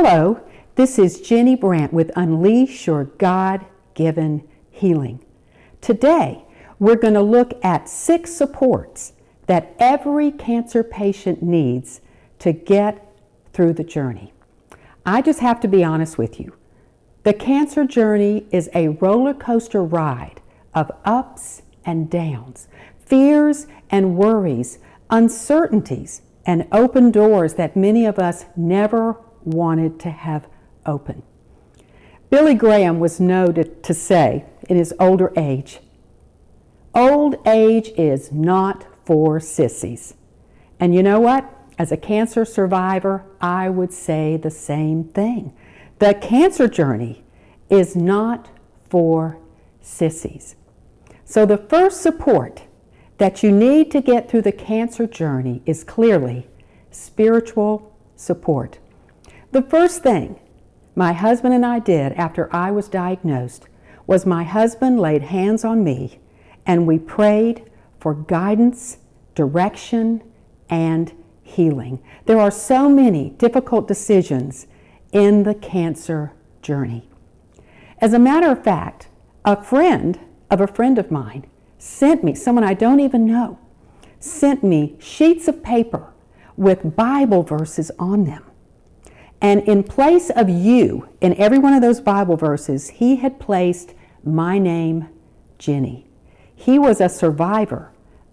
Hello, this is Ginny Brant with Unleash Your God-Given Healing. Today, we're going to look at 6 supports that every cancer patient needs to get through the journey. I just have to be honest with you. The cancer journey is a roller coaster ride of ups and downs, fears and worries, uncertainties, and open doors that many of us never wanted to have open. Billy Graham was noted to say in his older age, "Old age is not for sissies." And you know what? As a cancer survivor, I would say the same thing. The cancer journey is not for sissies. So the first support that you need to get through the cancer journey is clearly spiritual support. The first thing my husband and I did after I was diagnosed was my husband laid hands on me and we prayed for guidance, direction, and healing. There are so many difficult decisions in the cancer journey. As a matter of fact, a friend of mine sent me, someone I don't even know, sent me sheets of paper with Bible verses on them. And in place of you, in every one of those Bible verses, he had placed my name, Ginny. He was a survivor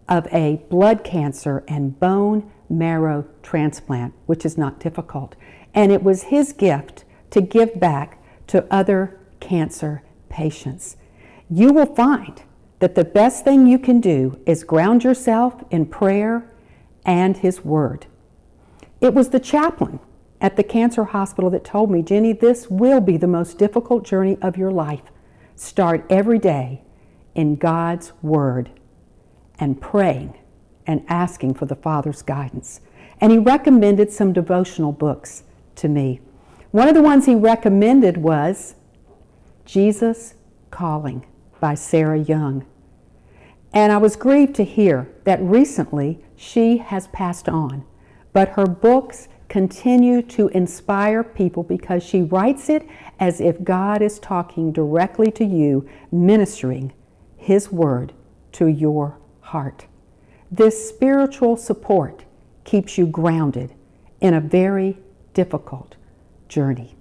of a blood cancer and bone marrow transplant, which is not difficult. And it was his gift to give back to other cancer patients. You will find that the best thing you can do is ground yourself in prayer and his word. It was the chaplain at the cancer hospital that told me, "Ginny, this will be the most difficult journey of your life. Start every day in God's word and praying and asking for the Father's guidance." And he recommended some devotional books to me. One of the ones he recommended was Jesus Calling by Sarah Young. And I was grieved to hear that recently she has passed on, but her books continue to inspire people because she writes it as if God is talking directly to you, ministering his word to your heart. This spiritual support keeps you grounded in a very difficult journey.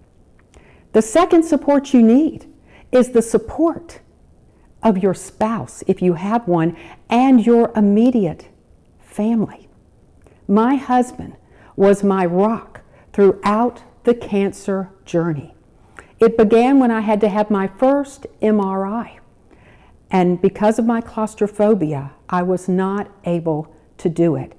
The second support you need is the support of your spouse, if you have one, and your immediate family. My husband was my rock throughout the cancer journey. It began when I had to have my first MRI. And because of my claustrophobia, I was not able to do it.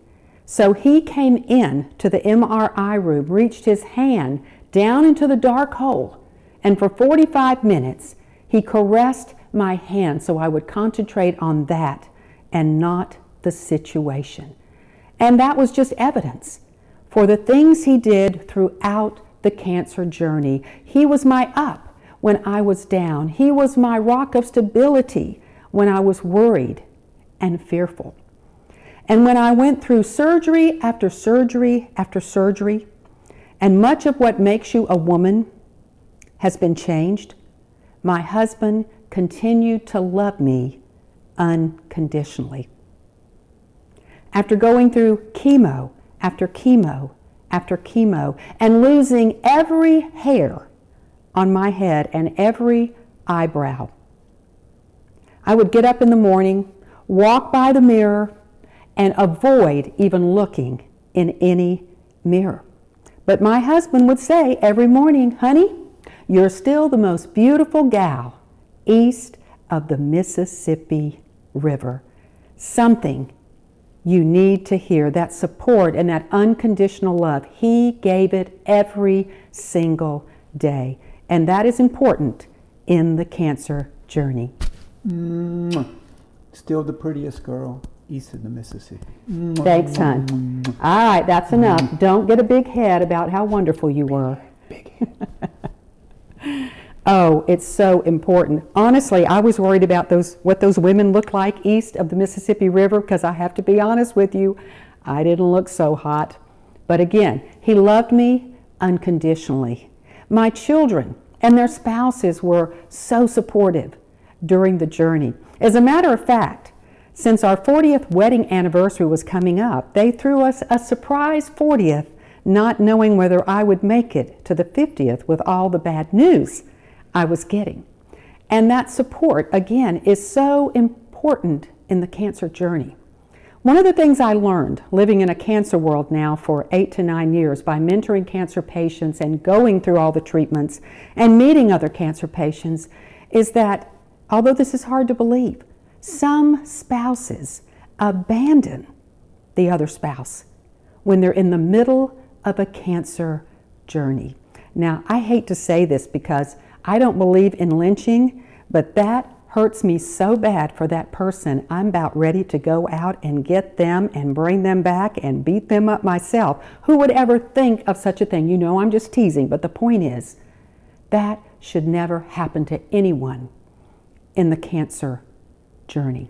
So he came in to the MRI room, reached his hand down into the dark hole, and for 45 minutes, he caressed my hand so I would concentrate on that and not the situation. And that was just evidence for the things he did throughout the cancer journey. He was my up when I was down. He was my rock of stability when I was worried and fearful. And when I went through surgery after surgery after surgery, and much of what makes you a woman has been changed, my husband continued to love me unconditionally. After going through chemo after chemo after chemo and losing every hair on my head and every eyebrow, I would get up in the morning, walk by the mirror, and avoid even looking in any mirror. But my husband would say every morning, "Honey, you're still the most beautiful gal east of the Mississippi River." Something you need to hear, that support and that unconditional love. He gave it every single day. And that is important in the cancer journey. Still the prettiest girl east of the Mississippi. Thanks, hon. All right, that's enough. Don't get a big head about how wonderful you were. Big head. Oh, it's so important. Honestly, I was worried about what those women look like east of the Mississippi River, because I have to be honest with you, I didn't look so hot. But again, he loved me unconditionally. My children and their spouses were so supportive during the journey. As a matter of fact, since our 40th wedding anniversary was coming up, they threw us a surprise 40th, not knowing whether I would make it to the 50th with all the bad news I was getting. And that support, again, is so important in the cancer journey. One of the things I learned living in a cancer world now for 8 to 9 years by mentoring cancer patients and going through all the treatments and meeting other cancer patients is that, although this is hard to believe, some spouses abandon the other spouse when they're in the middle of a cancer journey. Now, I hate to say this because I don't believe in lynching, but that hurts me so bad for that person. I'm about ready to go out and get them and bring them back and beat them up myself. Who would ever think of such a thing? You know, I'm just teasing, but the point is that should never happen to anyone in the cancer journey.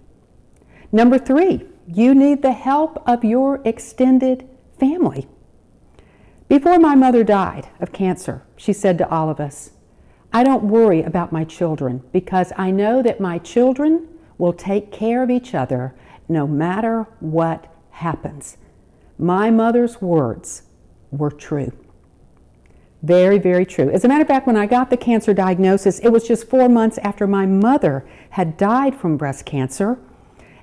Number 3, you need the help of your extended family. Before my mother died of cancer, she said to all of us, "I don't worry about my children because I know that my children will take care of each other no matter what happens." My mother's words were true. Very, very true. As a matter of fact, when I got the cancer diagnosis, it was just 4 months after my mother had died from breast cancer.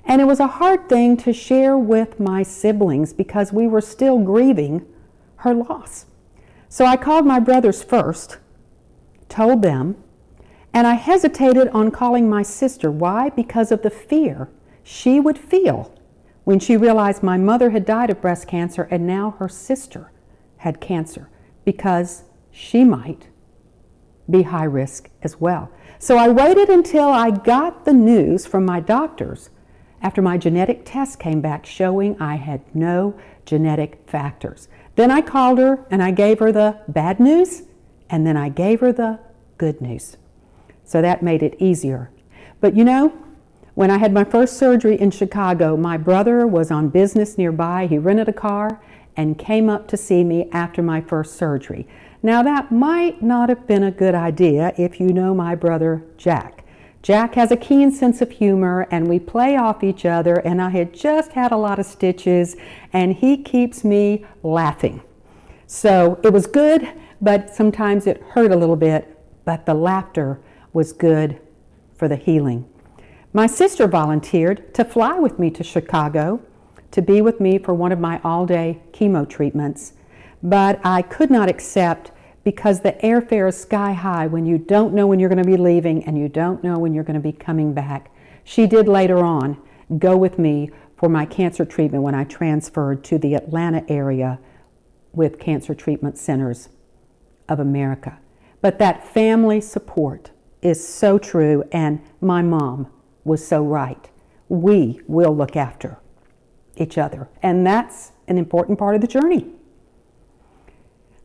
And it was a hard thing to share with my siblings because we were still grieving her loss. So I called my brothers first, told them, and I hesitated on calling my sister. Why? Because of the fear she would feel when she realized my mother had died of breast cancer and now her sister had cancer, because she might be high risk as well. So I waited until I got the news from my doctors after my genetic test came back showing I had no genetic factors. Then I called her and I gave her the bad news, and then I gave her the good news. So that made it easier. But you know, when I had my first surgery in Chicago, my brother was on business nearby. He rented a car and came up to see me after my first surgery. Now that might not have been a good idea if you know my brother Jack. Jack has a keen sense of humor and we play off each other, and I had just had a lot of stitches and he keeps me laughing. So it was good, but sometimes it hurt a little bit, but the laughter was good for the healing. My sister volunteered to fly with me to Chicago to be with me for one of my all-day chemo treatments, but I could not accept because the airfare is sky high when you don't know when you're going to be leaving and you don't know when you're going to be coming back. She did later on go with me for my cancer treatment when I transferred to the Atlanta area with Cancer Treatment Centers of America. But that family support is so true, and my mom was so right. We will look after each other, and that's an important part of the journey.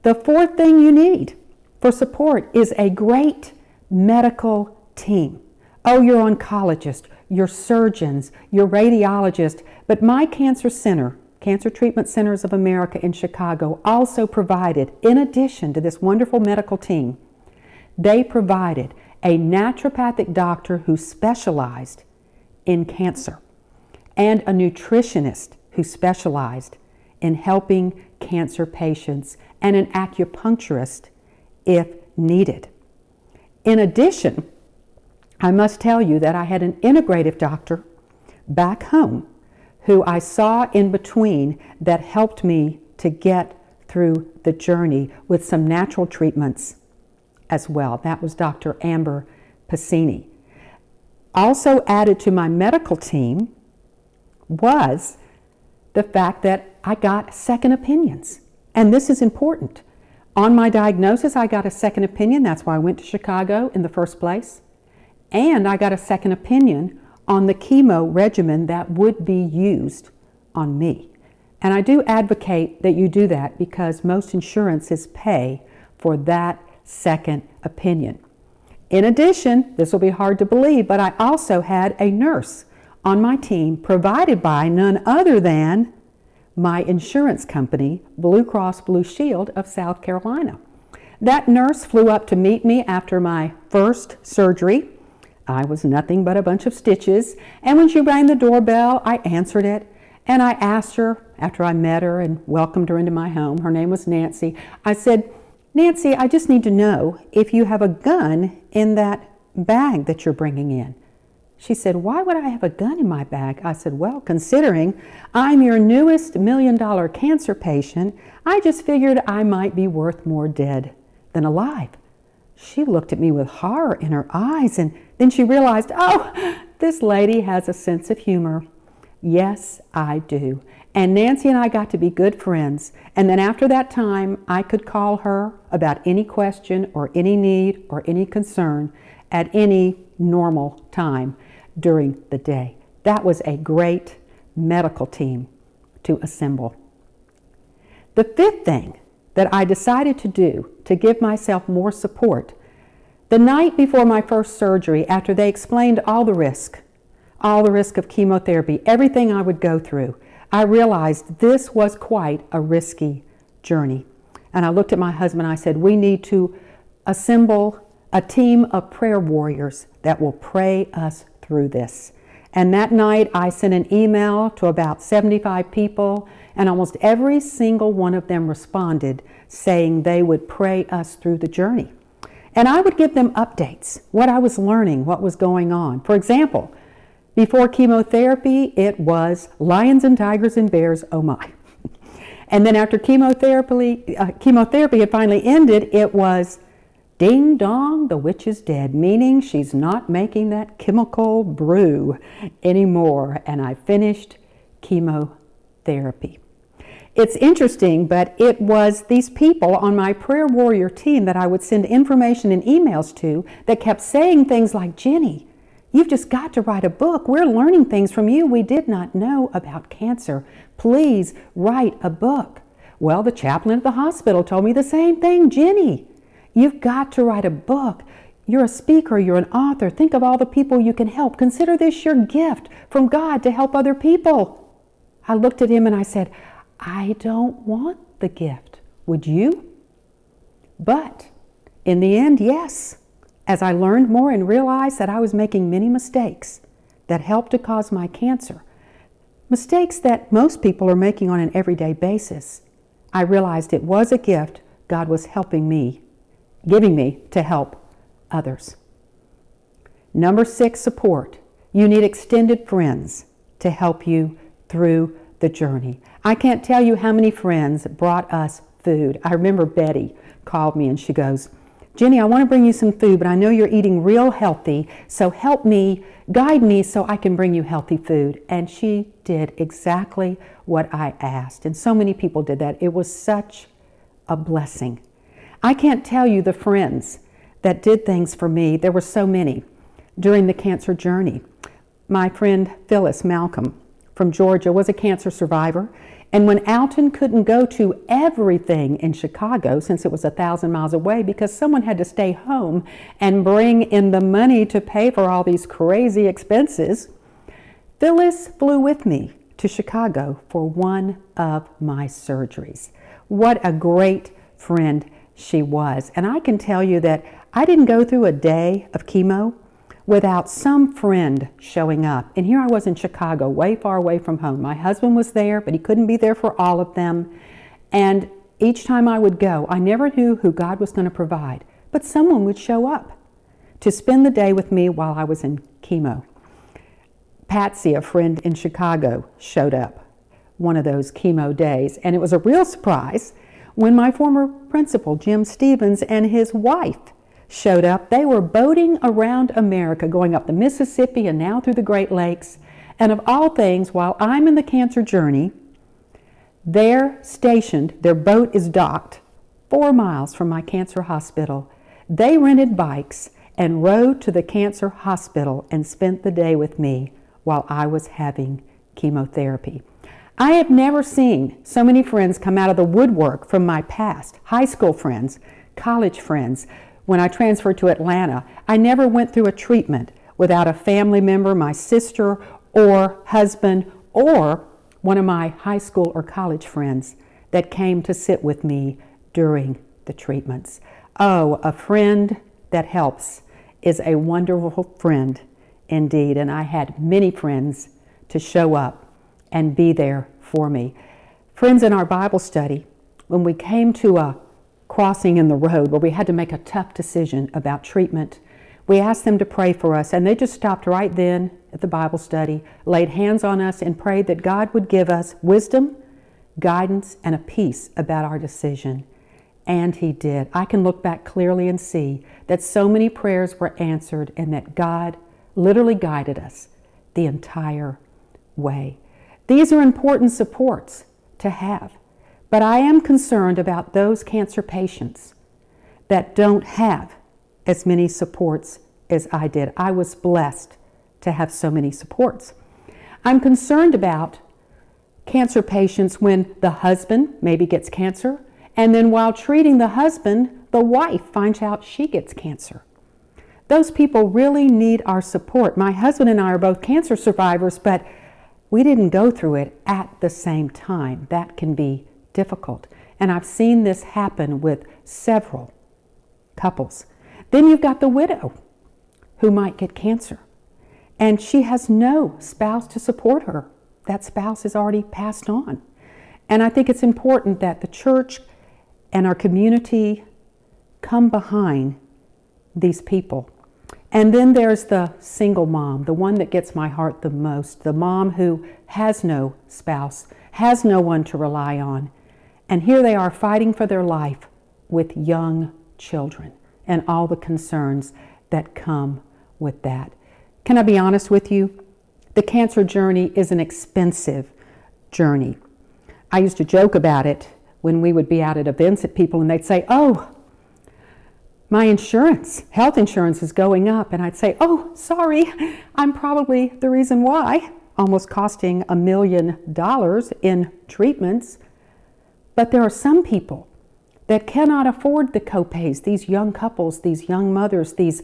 The 4th thing you need for support is a great medical team. Oh, your oncologist, your surgeons, your radiologist, but my cancer center, Cancer Treatment Centers of America in Chicago, also provided, in addition to this wonderful medical team, they provided a naturopathic doctor who specialized in cancer and a nutritionist who specialized in helping cancer patients, and an acupuncturist if needed. In addition, I must tell you that I had an integrative doctor back home who I saw in between that helped me to get through the journey with some natural treatments as well. That was Dr. Amber Pacini. Also added to my medical team was the fact that I got second opinions. And this is important. On my diagnosis, I got a second opinion. That's why I went to Chicago in the first place. And I got a second opinion on the chemo regimen that would be used on me. And I do advocate that you do that because most insurances pay for that second opinion. In addition, this will be hard to believe, but I also had a nurse on my team provided by none other than my insurance company, Blue Cross Blue Shield of South Carolina. That nurse flew up to meet me after my first surgery. I was nothing but a bunch of stitches, and when she rang the doorbell, I answered it, and I asked her, after I met her and welcomed her into my home, her name was Nancy, I said, "Nancy, I just need to know if you have a gun in that bag that you're bringing in." She said, "Why would I have a gun in my bag?" I said, "Well, considering I'm your newest $1 million cancer patient, I just figured I might be worth more dead than alive." She looked at me with horror in her eyes, and then she realized, oh, this lady has a sense of humor. Yes, I do. And Nancy and I got to be good friends. And then after that time, I could call her about any question or any need or any concern at any normal time during the day. That was a great medical team to assemble. The fifth thing that I decided to do to give myself more support, the night before my first surgery, after they explained all the risk of chemotherapy, everything I would go through, I realized this was quite a risky journey. And I looked at my husband and I said, we need to assemble a team of prayer warriors that will pray us through this. And that night I sent an email to about 75 people, and almost every single one of them responded saying they would pray us through the journey. And I would give them updates, what I was learning, what was going on. For example, before chemotherapy, it was lions and tigers and bears, oh my. And then after chemotherapy had finally ended, it was ding dong, the witch is dead, meaning she's not making that chemical brew anymore. And I finished chemotherapy. It's interesting, but it was these people on my prayer warrior team that I would send information and emails to that kept saying things like, "Ginny, you've just got to write a book. We're learning things from you we did not know about cancer. Please write a book." Well, the chaplain at the hospital told me the same thing. "Ginny, you've got to write a book. You're a speaker, you're an author. Think of all the people you can help. Consider this your gift from God to help other people." I looked at him and I said, "I don't want the gift. Would you?" But in the end, yes. As I learned more and realized that I was making many mistakes that helped to cause my cancer, mistakes that most people are making on an everyday basis, I realized it was a gift God was giving me to help others. Number 6, support. You need extended friends to help you through the journey. I can't tell you how many friends brought us food. I remember Betty called me and she goes, "Ginny, I want to bring you some food, but I know you're eating real healthy, so help me, guide me so I can bring you healthy food." And she did exactly what I asked. And so many people did that. It was such a blessing. I can't tell you the friends that did things for me. There were so many during the cancer journey. My friend Phyllis Malcolm from Georgia was a cancer survivor. And when Alton couldn't go to everything in Chicago, since it was 1,000 miles away, because someone had to stay home and bring in the money to pay for all these crazy expenses, Phyllis flew with me to Chicago for one of my surgeries. What a great friend she was. And I can tell you that I didn't go through a day of chemo without some friend showing up. And here I was in Chicago, way far away from home. My husband was there, but he couldn't be there for all of them. And each time I would go, I never knew who God was going to provide, but someone would show up to spend the day with me while I was in chemo. Patsy, a friend in Chicago, showed up one of those chemo days. And it was a real surprise when my former principal, Jim Stevens, and his wife showed up. They were boating around America, going up the Mississippi and now through the Great Lakes. And of all things, while I'm in the cancer journey, they're stationed, their boat is docked 4 miles from my cancer hospital. They rented bikes and rode to the cancer hospital and spent the day with me while I was having chemotherapy. I have never seen so many friends come out of the woodwork from my past, high school friends, college friends. When I transferred to Atlanta, I never went through a treatment without a family member, my sister or husband, or one of my high school or college friends that came to sit with me during the treatments. Oh, a friend that helps is a wonderful friend indeed. And I had many friends to show up and be there for me. Friends in our Bible study, when we came to a crossing in the road where we had to make a tough decision about treatment, we asked them to pray for us, and they just stopped right then at the Bible study, laid hands on us, and prayed that God would give us wisdom, guidance, and a peace about our decision. And He did. I can look back clearly and see that so many prayers were answered and that God literally guided us the entire way. These are important supports to have, but I am concerned about those cancer patients that don't have as many supports as I did. I was blessed to have so many supports. I'm concerned about cancer patients when the husband maybe gets cancer, and then while treating the husband, the wife finds out she gets cancer. Those people really need our support. My husband and I are both cancer survivors, but we didn't go through it at the same time. That can be difficult. And I've seen this happen with several couples. Then you've got the widow who might get cancer, and she has no spouse to support her. That spouse is already passed on. And I think it's important that the church and our community come behind these people. And then there's the single mom, the one that gets my heart the most, the mom who has no spouse, has no one to rely on. And here they are fighting for their life with young children and all the concerns that come with that. Can I be honest with you? The cancer journey is an expensive journey. I used to joke about it when we would be out at events at people and they'd say, "Oh, my insurance, health insurance is going up." And I'd say, "Oh, sorry, I'm probably the reason why," almost costing $1 million in treatments. But there are some people that cannot afford the copays, these young couples, these young mothers, these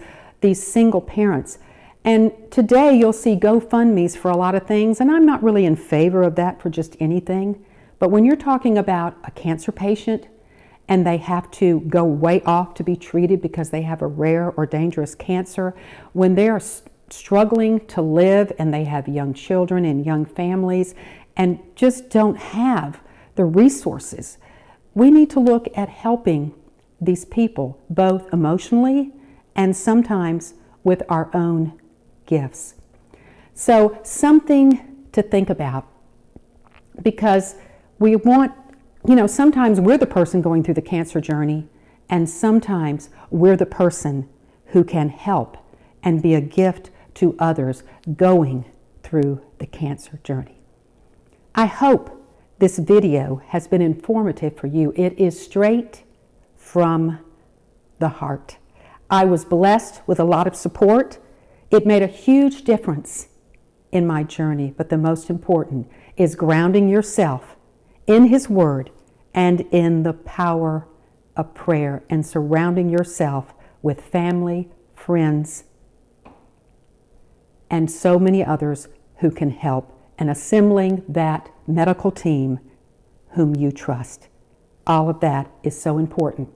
single parents. And today you'll see GoFundMes for a lot of things, and I'm not really in favor of that for just anything. But when you're talking about a cancer patient and they have to go way off to be treated because they have a rare or dangerous cancer, when they are struggling to live and they have young children and young families and just don't have the resources, we need to look at helping these people both emotionally and sometimes with our own gifts. So something to think about, because we want, sometimes we're the person going through the cancer journey, and sometimes we're the person who can help and be a gift to others going through the cancer journey. I hope this video has been informative for you. It is straight from the heart. I was blessed with a lot of support. It made a huge difference in my journey, but the most important is grounding yourself in His Word and in the power of prayer, and surrounding yourself with family, friends, and so many others who can help, and assembling that medical team whom you trust. All of that is so important.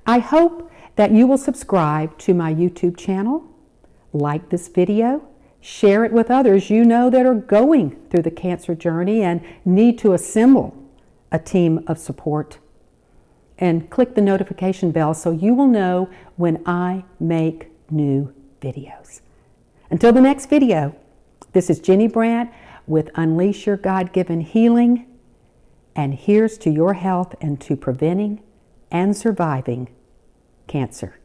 I hope that you will subscribe to my YouTube channel, like this video, share it with others you know that are going through the cancer journey and need to assemble a team of support, and click the notification bell so you will know when I make new videos. Until the next video, this is Ginny Brant with Unleash Your God-Given Healing, and here's to your health and to preventing and surviving cancer.